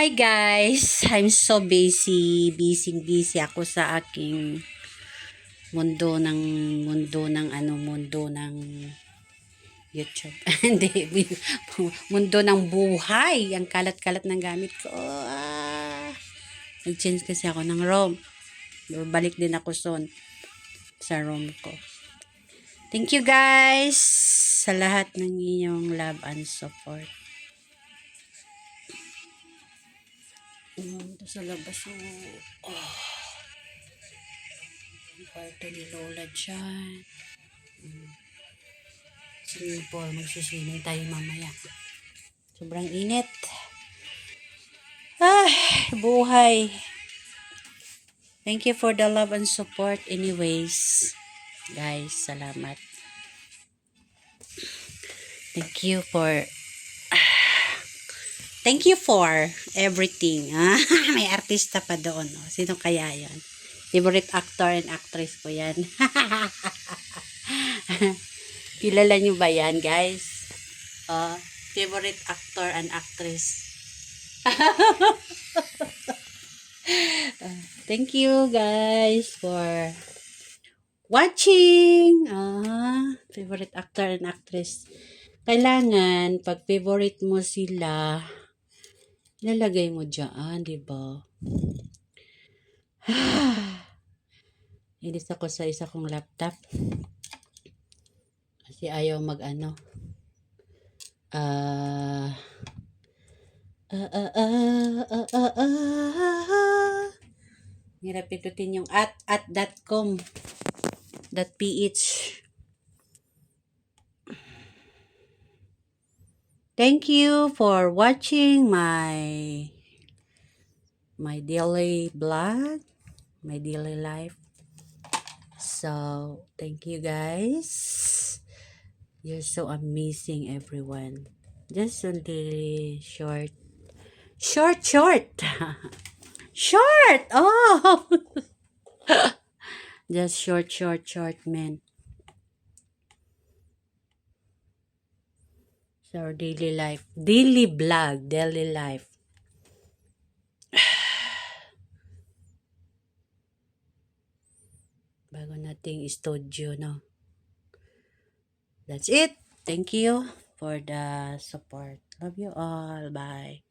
Hi guys! I'm so busy. Busy ako sa aking mundo ng YouTube. Hindi, mundo ng buhay. Ang kalat-kalat ng gamit ko. Nag-change kasi ako ng room. Balik din ako soon sa room ko. Thank you guys sa lahat ng inyong love and support. Ito sa labas oh. Ang kwarto ni Lola dyan. Swimming pool. Magsiswimming tayo mamaya. Sobrang init. Buhay. Thank you for the love and support anyways. Guys, salamat. Thank you for everything. May artista pa doon. Oh. Sino kaya yan? Favorite actor and actress ko yan. Kilala nyo ba yan, guys? Favorite actor and actress. Thank you, guys, for watching. Favorite actor and actress. Kailangan, pag favorite mo sila, ilalagay mo dyan, diba? Inis ako sa isa kong laptop. Kasi ayaw mag-ano. Hirap pitutin yung at.com.ph. Thank you for watching my daily vlog, my daily life. So, thank you guys. You're so amazing, everyone. Just only short. Short! Oh! Just short, man. So, daily life. Daily vlog. Daily life. Bago nating studio, no? That's it. Thank you for the support. Love you all. Bye.